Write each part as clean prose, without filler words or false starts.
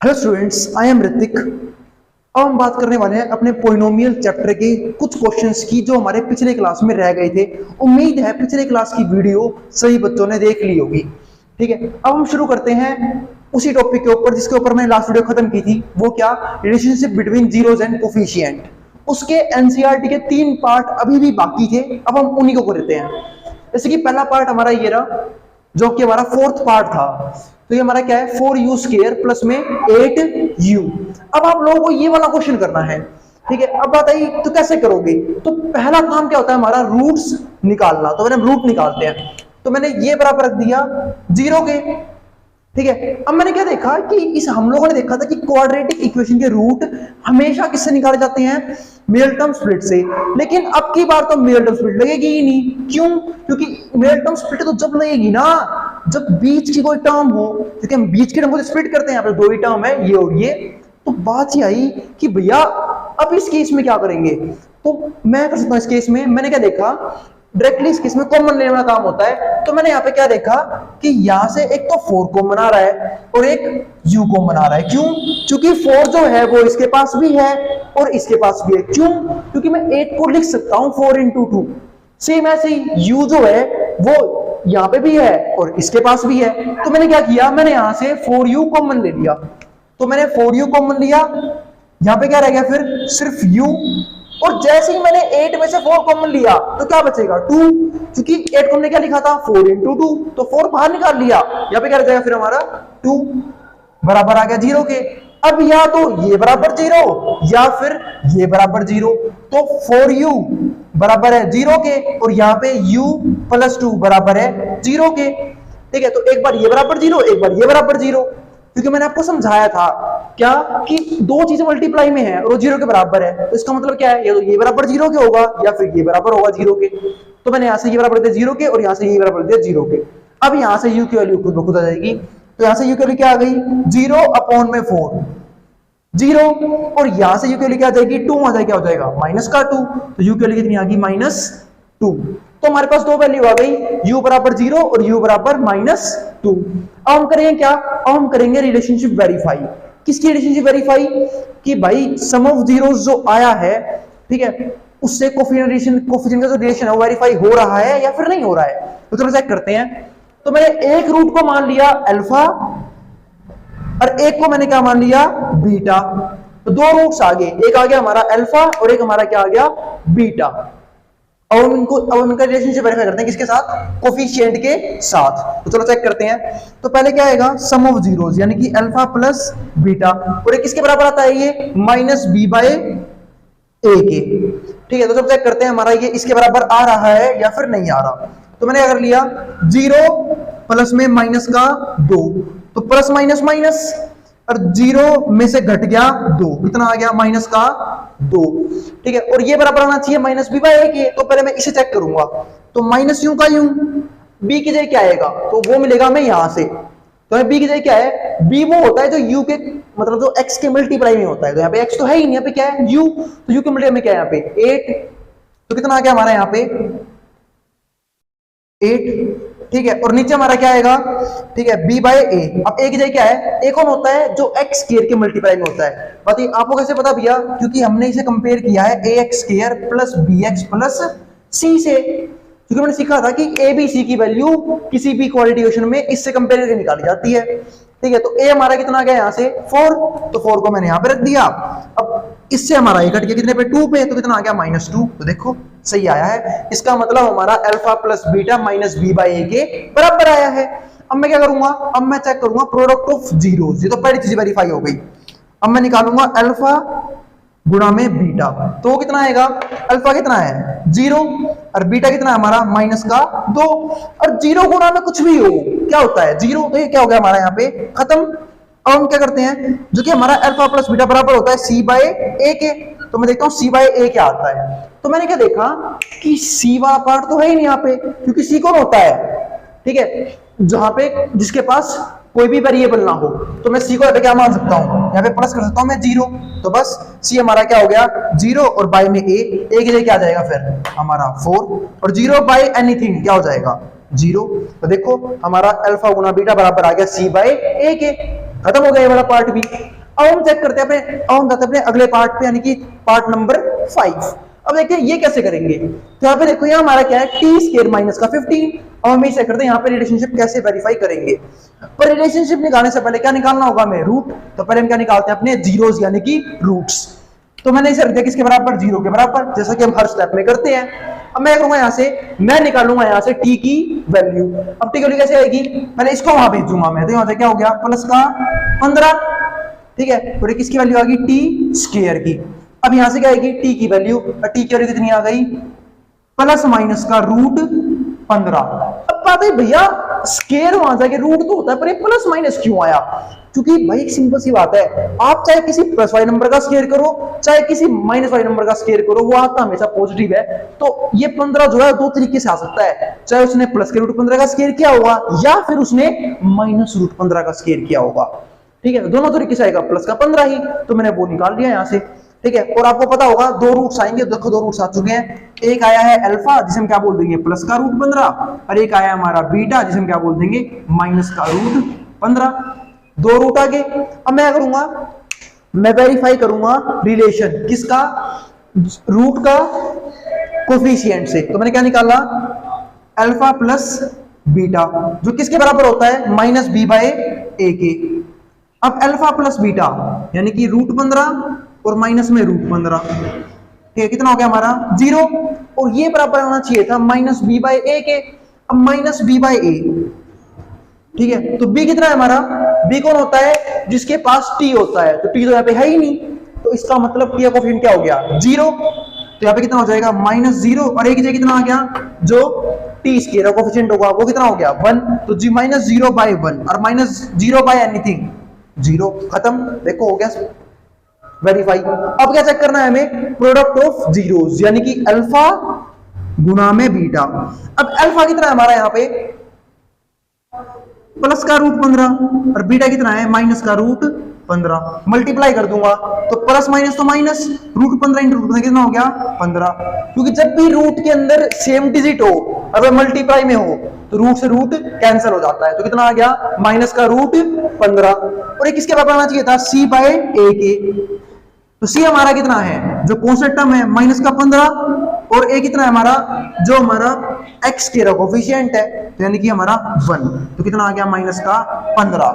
Hello students, I am Hrithik. अब हम बात करने वाले हैं अपने पोलिनोमियल चैप्टर के कुछ क्वेश्चंस की जो हमारे पिछले क्लास में रह गए थे। उम्मीद है पिछले क्लास की वीडियो सभी बच्चों ने देख ली होगी। ठीक है, अब हम शुरू करते हैं उसी टॉपिक के ऊपर जिसके ऊपर मैंने लास्ट वीडियो खत्म की थी। वो क्या? Relationship between zeros and coefficient. उसके एनसीईआरटी के 3 पार्ट अभी भी बाकी थे, अब हम उन्हीं को करते हैं। जैसे कि पहला पार्ट हमारा ये रहा, जो कि हमारा 4th पार्ट था। तो ये हमारा क्या है? 4u स्क्वायर प्लस में 8u। अब आप लोगों को ये वाला क्वेश्चन करना है। ठीक है, अब बात आई तो कैसे करोगे? तो पहला काम क्या होता है हमारा? रूट्स निकालना। तो मैंने रूट निकालते हैं, तो मैंने ये बराबर रख दिया 0 के। ठीक है, अब मैंने क्या देखा कि हम लोगों ने देखा था कि क्वाड्रेटिक इक्वेशन के रूट हमेशा किससे निकाले जाते हैं? मिडल स्प्लिट से। लेकिन अब की बार तो मिडल स्प्लिट लगेगी ही नहीं। क्यों? क्योंकि मिडल स्प्लिट तो जब लगेगी ना जब बीच की कोई टर्म हो, क्योंकि हम बीच की टर्म को स्प्लिट करते हैं। यहाँ पे 2 ही टर्म है, ये और ये। तो बात ये आई कि भैया अब इस केस में क्या करेंगे? तो मैं कर सकता हूं इस केस में, मैंने क्या देखा, डायरेक्टली इस केस में कॉमन लेने वाला काम होता है। तो मैंने यहाँ पे क्या देखा कि यहां से एक तो 4 कॉमन आ रहा है और एक u कॉमन आ रहा है। क्यों? क्योंकि 4 जो है वो इसके पास भी है और इसके पास भी है। क्यों? क्योंकि मैं 8 को लिख सकता हूं 4 into 2। सेम ऐसे ही u जो है वो यहाँ पे भी है और इसके पास भी है। तो मैंने क्या किया, मैंने यहां से 4u कॉमन ले लिया। तो मैंने 4u कॉमन लिया, यहां पे क्या रह गया फिर? सिर्फ u। और जैसे ही मैंने 8 में से 4 कॉमन लिया तो क्या बचेगा? 2। क्योंकि 8 को हमने क्या लिखा था? 4 into 2। तो 4 बाहर निकाल लिया, यहाँ पे क्या रह जाएगा फिर हमारा? 2 बराबर आ गया 0 के। अब या तो ये बराबर 0 या फिर ये बराबर 0। तो 4u बराबर है 0 के और यहाँ पे u प्लस 2 बराबर है 0 के। ठीक है, तो एक बार ये बराबर 0, एक बार ये बराबर 0। क्योंकि मैंने आपको समझाया था क्या कि 2 चीजें मल्टीप्लाई में है और वो 0 के बराबर है। तो इसका मतलब क्या है? ये बराबर 0 के होगा या फिर ये बराबर होगा 0 के। तो मैंने यहां से ये बराबर दिया 0 के और यहां से ये बराबर दिया 0 के। अब यहां से u की वैल्यू खुद ब खुद आ जाएगी। तो यहां से u की वैल्यू क्या आ गई? 0/4 0। और यहां से u की वैल्यू क्या आ जाएगी? 2 आ जाएगी। क्या हो जाएगा? -2। तो u की वैल्यू कितनी आ गई? -2। तो हमारे पास 2 वैल्यू आ गई, u बराबर 0 और u बराबर -2। अब हम करेंगे क्या? अब हम करेंगे रिलेशनशिप वेरीफाई। किसकी रिलेशनशिप वेरीफाई? कि भाई सम ऑफ जीरोस जो आया है, ठीक है, उससे कोफिशिएंट का जो रिलेशन है वो वेरीफाई हो रहा है या फिर नहीं हो रहा है। तो चलो चेक करते हैं। तो मैंने एक रूट को मान लिया अल्फा और एक को मैंने क्या मान लिया? बीटा। तो 2 रूट्स आ गए, एक आ गया हमारा अल्फा और एक हमारा क्या आ गया? बीटा। अब इनका रिलेशनशिप वेरीफाई करते हैं किसके साथ? कोफिशिएंट के साथ। तो चलो चेक करते हैं। तो पहले क्या आएगा? सम ऑफ जीरोस, यानी कि अल्फा प्लस बीटा। और ये किसके बराबर आता है? ये -b/a के। ठीक है, तो चलो चेक करते हैं हमारा ये इसके बराबर आ रहा है या फिर नहीं आ रहा। तो मैंने अगर लिया 0 प्लस में माइनस का 2, तो प्लस माइनस माइनस और 0 में से घट गया 2, कितना आ गया? -2। ठीक है, और ये बराबर आना चाहिए -b/a के। तो पहले मैं इसे चेक करूंगा। तो माइनस यूं का यूं, b की जगह क्या आएगा? तो वो मिलेगा मैं यहां से। तो b की जगह क्या है? b वो होता है जो u के मतलब जो x के मल्टीप्लाई में होता है। तो यहाँ पे x तो है ही नहीं, यहाँ पे क्या है? u। तो u के मल्टीप्लाई में क्या है? यहाँ पे 8। तो कितना आ गया हमारा यहाँ पे? 8। ठीक है, और नीचे हमारा क्या आएगा? ठीक है, b/a। अब a की जगह क्या है? a कौन होता है? जो x स्क्वायर के मल्टीप्लाई में होता है। बात ये आपको कैसे पता भैया? क्योंकि हमने इसे कंपेयर किया है ax square plus bx plus c से। क्योंकि मैंने सीखा था कि a b c की वैल्यू किसी भी क्वाड्रेटिक इक्वेशन में इससे कंपेयर करके निकाली जाती है। ठीक है, तो a हमारा कितना आ गया यहाँ से? 4। तो 4 को मैंने यहाँ पे रख दिया। अब इससे हमारा ये कट गया कितने पे? 2 पे। तो कितना आ गया? -2। तो देखो सही आया है। इसका मतलब हमारा अल्फा प्लस बीटा -b/a के बराबर आया है। अब मैं क्या करूंगा? अब मैं चेक करूंगा प्रोडक्ट ऑफ जीरोस। ये तो पहली चीज वेरीफाई हो गई। अब मैं निकालूंगा अल्फा गुणा में बीटा। तो वो कितना आएगा? अल्फा कितना है? 0 और बीटा कितना है हमारा? -2। और 0 गुणा में कुछ भी हो क्या होता है? 0। तो ये क्या हो गया हमारा यहाँ पे? खत्म। अब हम क्या करते हैं? जो कि हमारा अल्फा प्लस बीटा बराबर होता है c/a के। तो मैं देखता हूँ c/a क्या आता है। तो मैंने क्या देखा कि c वाला पार्ट तो है ही नहीं यहाँ पे, क्योंकि c कौन होता है? ठीक है, जहां पे जिसके पास कोई भी वेरिएबल ना हो। तो मैं c को क्या मान सकता हूँ? यहाँ पे प्लस कर सकता हूँ मैं 0। तो बस c हमारा क्या हो गया? 0 और बाय में a की जगह क्या आ जाएगा फिर? हमारा 4। और 0 बाय एनीथिंग क्या हो जाएगा? 0। तो देखो हमारा अल्फा गुना बीटा बराबर आ गया c/a के। खत्म हो गया ये वाला पार्ट भी। अब हम चेक करते हैं अब हम जाते हैं अपने अगले पार्ट पे, यानी कि पार्ट नंबर 5। अब देखिए ये कैसे करेंगे। तो यहाँ पे देखो, यहाँ हमारा क्या है, टी स्क्वायर माइनस का 15। अब हम इसे करते हैं यहाँ पे रिलेशनशिप कैसे वेरीफाई करेंगे। पर रिलेशनशिप निकालने से पहले क्या निकालना होगा हमें, रूट। तो पहले हम क्या निकालते हैं, अपने जीरोस यानी कि रूट्स। तो मैंने इसे रख दिया किसके बराबर, 0 के बराबर, जैसा कि हम हर स्टेप में करते हैं। अब मैं करूंगा यहाँ से, मैं निकालूंगा यहाँ से टी की वैल्यू। अब टी की वैल्यू कैसे आएगी, पहले इसको वहां भेज दूंगा मैं, तो यहाँ से क्या हो गया, प्लस का 15, ठीक है। और किसकी वैल्यू आ गई, टी स्क्वायर की। अब यहां से क्या आएगी, टी की वैल्यू, और टी की वैल्यू कितनी आ गई, प्लस माइनस का रूट 15। अब बात है भैया, स्क्वायर वहां जाके रूट तो होता है, पर ये प्लस माइनस क्यों आया, क्योंकि भाई एक सिंपल सी बात है, आप चाहे किसी प्लस वाले नंबर का स्क्वायर करो, चाहे किसी माइनस वाले नंबर का स्क्वायर करो, वो आता हमेशा पॉजिटिव है। तो ये 15 जो है दो तरीके से आ सकता है, चाहे उसने प्लस के रूट 15 का स्क्वायर किया होगा, या फिर उसने माइनस रूट 15 का स्क्वायर किया होगा, ठीक है। दोनों तरीके से आएगा, प्लस का 15 ही, तो मैंने वो निकाल लिया यहां से, ठीक है। और आपको पता होगा दो रूट्स आएंगे, देखो दो रूट्स आ चुके हैं। एक आया है अल्फा, जिसे हम क्या बोल देंगे, प्लस का रूट 15, और एक आया हमारा बीटा, जिसे हम क्या बोल देंगे, माइनस का रूट 15। दो रूट आगे। अब मैं करूंगा, मैं वेरीफाई करूंगा रिलेशन किसका, रूट का कोफिशिएंट से। तो मैंने क्या निकाला, अल्फा प्लस बीटा, जो किसके बराबर होता है, माइनस बी बाय ए के। अब अल्फा प्लस बीटा यानी कि रूट 15 और माइनस में रूट 15, ठीक है, कितना हो गया हमारा 0, और ये बराबर होना चाहिए था माइनस बी बाय ए के। अब माइनस बी बाय ए, ठीक है, तो b कितना है हमारा, b कौन होता है, जिसके पास t होता है, तो t तो यहाँ पे है ही नहीं, तो इसका मतलब t का कोफिशिएंट क्या हो गया, 0। तो यहाँ पे कितना हो जाएगा, -0, और a की जगह कितना आ गया, जो t स्क्वायर का कोफिशिएंट होगा वो कितना हो गया 1, तो जी -0 बाय 1, और -0 बाय एनीथिंग 0, खत्म। देखो हो गया वेरीफाई। अब क्या चेक करना है हमें, प्रोडक्ट ऑफ जीरोस, यानी कि अल्फा गुना में बीटा। अब अल्फा कितना है हमारा यहाँ पे, प्लस का रूट 15, और बीटा कितना है, माइनस का रूट 15। मल्टीप्लाई कर दूंगा तो प्लस माइनस तो माइनस, रूट 15 इंटू रूट 15 कितना हो गया 15। क्योंकि जब भी रूट के अंदर सेम डिजिट हो, अगर मल्टीप्लाई में हो, तो रूट से रूट कैंसिल हो जाता है, तो कितना आ गया, माइनस का रूट 15। और एक किसके बराबर आना चाहिए था, सी बाय ए के। तो सी हमारा कितना है, जो कॉन्स्टेंट टर्म है, माइनस का 15, और ए कितना है हमारा, जो हमारा एक्स के कोफिशिएंट है, तो यानी कि हमारा 1, तो कितना आ गया, माइनस का 15,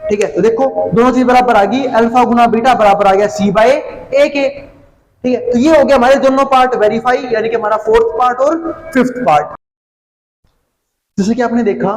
ठीक है। तो देखो दोनों चीज बराबर आ गई, अल्फा गुना बीटा बराबर आ गया सी बाय ए के, ठीक है। तो ये हो गया हमारे दोनों पार्ट वेरीफाई, यानी कि हमारा 4th पार्ट और 5th पार्ट। जैसे कि आपने देखा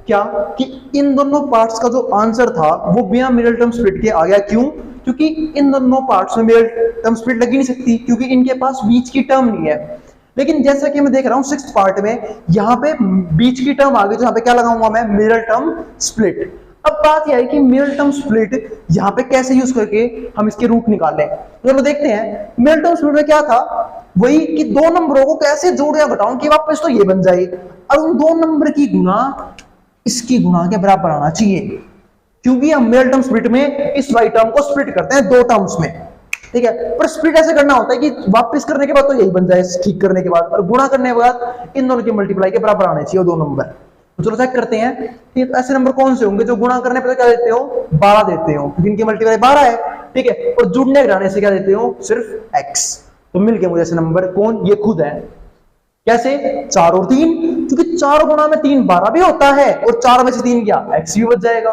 क्या कि इन दोनों पार्ट्स का जो आंसर था वो बिना मिडल टर्म स्प्लिट के आ गया। क्यों, क्योंकि इन दोनों पार्ट्स में मिडल टर्म स्प्लिट लग ही नहीं सकती, क्योंकि इनके पास बीच की टर्म नहीं है। लेकिन जैसा कि मैं देख रहा हूं 6th पार्ट में, यहाँ पे बीच की टर्म आ गई, तो यहाँ पे क्या लगाऊंगा मैं, मिडल टर्म स्प्लिट। अब बात यह है कि मिडल टर्म स्प्लिट यहाँ पे कैसे यूज करके हम इसके रूट निकालें, तो चलो देखते हैं। मिडल टर्म स्प्लिट में क्या था, वही कि दो नंबरों को कैसे जोड़ या घटाऊं कि वापस तो ये बन जाए, और उन दो नंबर की गुना इसकी गुना के बराबर आना चाहिए। क्योंकि हम मिडल टर्म स्प्लिट में इस वाई टर्म को स्प्लिट करते हैं दो टर्म्स में, ठीक है। पर स्प्लिट ऐसे करना होता है कि वापस करने के बाद तो यही बन जाए, ठीक करने के बाद, और गुणा करने के बाद इन दोनों के मल्टीप्लाई के बराबर आने चाहिए दो नंबर। तो चलो चेक करते हैं कि ऐसे नंबर कौन से होंगे जो गुणा करने पर क्या देते हो, 12 देते हो, क्योंकि इनकी मल्टीप्लाई 12 है, ठीक है। और जुड़ने घटाने से क्या देते हो, सिर्फ x। तो मिल गए मुझे ऐसे नंबर, कौन, ये खुद है। कैसे, 4 और 3, क्योंकि 4 गुणा में 3 12 भी होता है, और 4 में से 3 क्या, x भी बच जाएगा,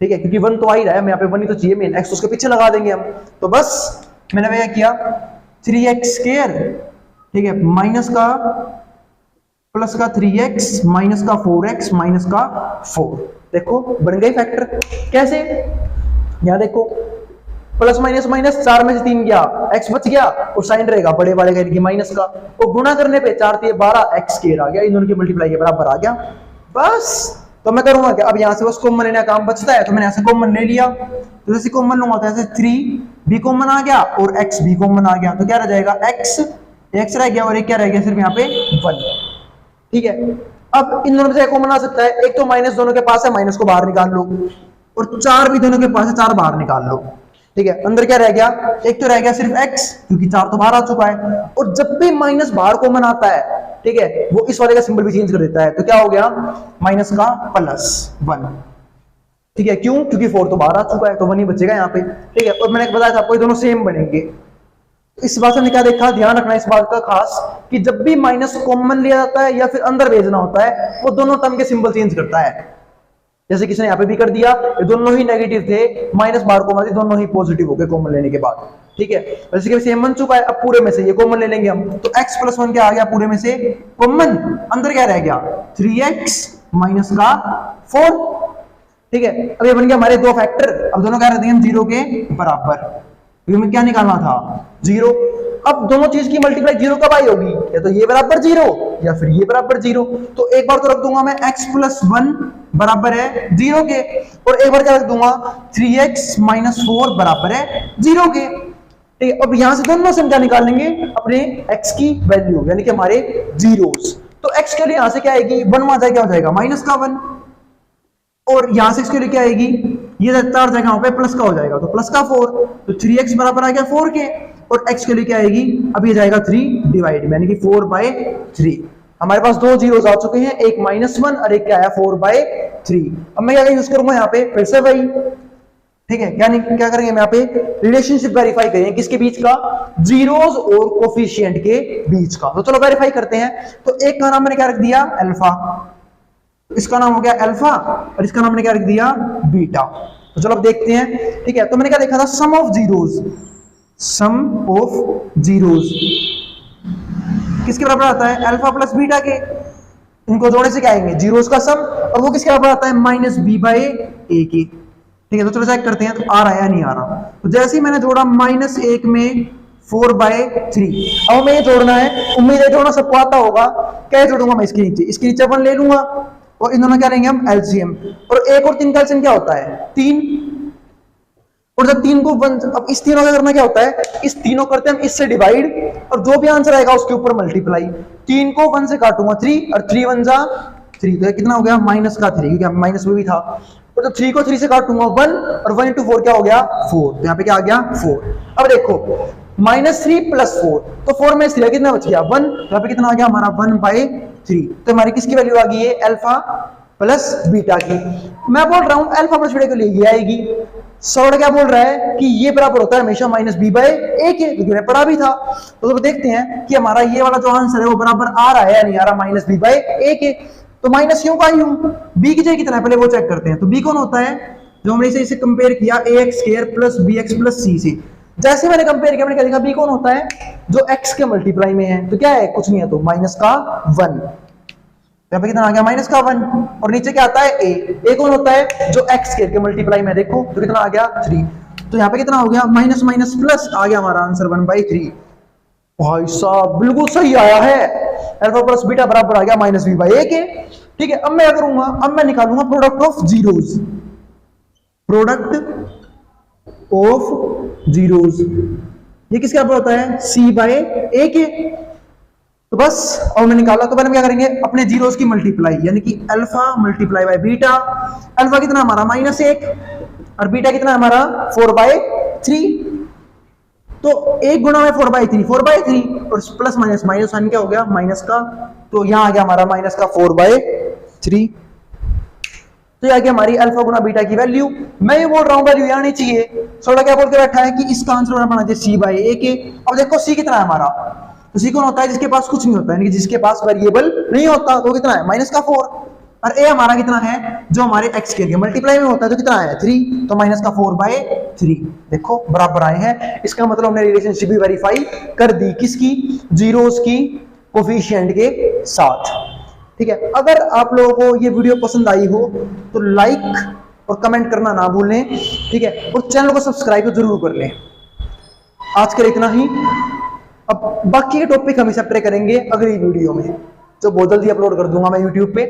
ठीक है। क्योंकि 1 तो आ ही रहा है, मैं यहाँ पे 1 ही तो चाहिए मेन, x तो उसके पीछे लगा देंगे हम। तो बस मैंने क्या किया, 3x स्क्वायर, ठीक है, माइनस का प्लस का 3x माइनस का 4x माइनस का 4। देखो बन गई फैक्टर। कैसे, यहां देखो प्लस माइनस माइनस, 4 में से 3 गया, x बच गया, और साइन रहेगा बड़े वाले का की माइनस का, और गुणा करने पे 4 3 12 x स्क्वायर आ गया, इन दोनों की मल्टीप्लाई के बराबर आ गया। बस तो मैं करूंगा क्या, अब यहां से बस कॉमन लेने का काम बचता है, तो मैंने ऐसे कॉमन ले लिया, तो जैसे कॉमन लूंगा तो ऐसे 3 भी कॉमन आ गया और x भी कॉमन आ गया, तो क्या रह जाएगा, x रह गया, और एक क्या रह गया, सिर्फ यहाँ पे 1, ठीक है। अब इन दोनों में से कॉमन आ सकता है, एक तो माइनस दोनों के पास है, माइनस को बाहर निकाल लो, और 4 भी दोनों के पास है, 4 बाहर निकाल लो, ठीक है। अंदर क्या रह गया, एक तो रह गया सिर्फ x, क्योंकि 4 तो बाहर आ चुका है, और जब भी माइनस बाहर कॉमन आता है, ठीक है, वो इस वाले का सिंबल भी चेंज कर देता है, तो क्या हो गया, माइनस का +1, ठीक है, क्यों? क्योंकि 4 तो बाहर आ चुका है, तो 1 ही बचेगा यहाँ पे। ठीक है, और मैंने बताया था आपको ये दोनों सेम बनेंगे। इस बात से हमने क्या देखा, ध्यान रखना इस बात का खास, कि जब भी माइनस कॉमन लिया जाता है या फिर अंदर भेजना होता है, वो दोनों टर्म के सिंबल चेंज करता है। जैसे किसने यहाँ पे भी कर दिया, ये दोनों ही नेगेटिव थे, माइनस बाहर कॉमन थी, दोनों ही पॉजिटिव हो गए कॉमन लेने के बाद। ठीक है, वैसे कि सेम बन चुका है, अब पूरे में से ये कॉमन ले लेंगे हम, तो x + 1 क्या आ गया पूरे में से कॉमन, अंदर क्या रह गया 3x माइनस का 4। ठीक है, अब ये बन गया हमारे दो फैक्टर, अब दोनों क्या रख देंगे हम 0 के बराबर, हमें क्या निकालना था 0। अब दोनों चीज की मल्टीप्लाई 0 कब आई होगी, या तो ये बराबर 0 या फिर ये बराबर 0। तो एक बार तो रख दूंगा मैं x + 1 बराबर है 0 के, और एक बार क्या रख दूंगा 3x - 4 बराबर है 0 के। ठीक है, अब यहां से दोनों से हम क्या निकाल लेंगे, अपने x की वैल्यू, यानी कि हमारे जीरोस। तो x के लिए यहां से क्या आएगी 1 वहां जाए क्या हो जाएगा माइनस का 1, और यहां से इसके लिए क्या आएगी, ये 4 जाएगा वहां पे प्लस का हो जाएगा, तो प्लस का 4, तो 3x बराबर आ गया 4 के, और x के लिए क्या आएगी, अब ये जाएगा 3 डिवाइड, यानी कि 4/3। हमारे पास दो जीरोस आ चुके हैं, एक -1 और एक क्या है 4/3। अब मैं क्या यूज करूंगा यहाँ पे, फिर से वही। ठीक है, यानी क्या करेंगे हम यहाँ पे रिलेशनशिप वेरीफाई करेंगे, किसके बीच का, जीरोस और कोफिशिएंट के बीच का। तो चलो वेरीफाई करते हैं। तो एक का नाम मैंने क्या रख दिया अल्फा, इसका नाम हो गया अल्फा, और इसका नाम मैंने क्या रख दिया बीटा। तो चलो अब देखते हैं। ठीक है, तो मैंने क्या देखा था, sum of zeros, sum of zeros किसके बराबर आता है, अल्फा प्लस बीटा के। इनको जोड़े से क्या आएंगे, जीरोस का सम, और वो किसके बराबर आता है -b/a के। ठीक है, तो चलो चेक करते हैं, तो आ रहा है या नहीं आ रहा। तो जैसे ही मैंने जोड़ा -1 में 4/3, अब हमें ये जोड़ना है, उम्मीद है जोड़ना सबको आता होगा। क्या जोड़ूंगा मैं, इसके नीचे 1 ले लूंगा, और इन दोनों क्या लेंगे हम एलसीएम, और 1 और 3 का एलसीएम क्या होता है 3, और जब 3 को 1, अब इस तीनों का करना क्या होता है, इस तीनों करते हैं हम इससे डिवाइड, और जो भी आंसर आएगा उसके ऊपर मल्टीप्लाई। 3 को 1 से काटूंगा 3, और 3 1 जा 3, तो कितना हो गया -3, क्योंकि माइनस में भी था। और जब 3 को 3 से काटूंगा 1, और 1 × 4 क्या हो गया 4, तो यहाँ पे क्या आ गया 4। अब देखो -3 + 4, तो 4 में 3 कितना बच गया 1, तो यहाँ पे कितना आ गया हमारा 1/3। तो हमारी किसकी वैल्यू आ गई है, अल्फा प्लस बीटा की। मैं बोल रहा हूं अल्फा प्लस बीटा के लिए ये आएगी। सौड़ क्या बोल रहा है कि ये बराबर होता है हमेशा -b/a के, क्योंकि मैंने पढ़ा भी था। तो देखते हैं कि हमारा ये वाला जो आंसर है वो बराबर आ रहा है या नहीं आ रहा -b/a के। तो माइनस क्यों का यूं, b की जगह कितना है पहले वो चेक करते हैं। तो b कौन होता है, जो हमने इसे कंपेयर किया ax² + bx + c से। जैसे मैंने कंपेयर किया, मैंने क्या देखा, b कौन होता है जो x के मल्टीप्लाई में है, तो क्या है कुछ नहीं है, तो -1। यहाँ पे कितना आ गया -1, और नीचे क्या आता है a कौन होता है जो x² के मल्टीप्लाई में, देखो तो कितना आ गया 3। तो यहाँ पे कितना हो गया माइनस माइनस प्लस, आ गया हमारा आंसर 1/3। भाई साहब बिल्कुल सही आया है, अल्फा प्लस बीटा बराबर आ गया -b/a के। ठीक है, अब मैं क्या करूंगा, अब मैं निकालूंगा product of zeros, product of zeros, ये किसके बराबर होता है c/a के। तो बस, और मैं निकाला, तो पहले हम क्या करेंगे, अपने जीरोस की मल्टीप्लाई, यानी कि अल्फा × बीटा। अल्फा कितना हमारा -1, और बीटा कितना हमारा 4/3। तो 1 गुणा में 4/3, 4/3, और प्लस माइनस माइनस साइन क्या हो गया माइनस का, तो यहां आ गया हमारा माइनस का 4/3। तो यह हमारी अल्फा गुना बीटा की वैल्यू। मैं ये बोल रहा हूं वैल्यू यहां नहीं चाहिए, थोड़ा क्या बोल के बैठा है कि इसका आंसर बना चाहिए c/a के। अब देखो c कितना है हमारा, तो c कौन होता है जिसके पास कुछ नहीं होता है, यानी कि जिसके पास वेरिएबल नहीं होता, तो कितना है -4। और a हमारा कितना है जो हमारे x के मल्टीप्लाई में होता है, तो कितना है 3, तो -4/3। देखो बराबर आए हैं, इसका मतलब हमने रिलेशनशिप भी वेरीफाई कर दी, किसकी, जीरोस की कोफिशिएंट के साथ। ठीक है, अगर आप लोगों को ये वीडियो पसंद आई हो तो लाइक और कमेंट करना ना भूलें। ठीक है, और चैनल को सब्सक्राइब जरूर कर लें। आज के लिए इतना ही, अब बाकी के टॉपिक हम इस करेंगे अगली वीडियो में, जो बहुत जल्दी अपलोड कर दूंगा मैं यूट्यूब पे।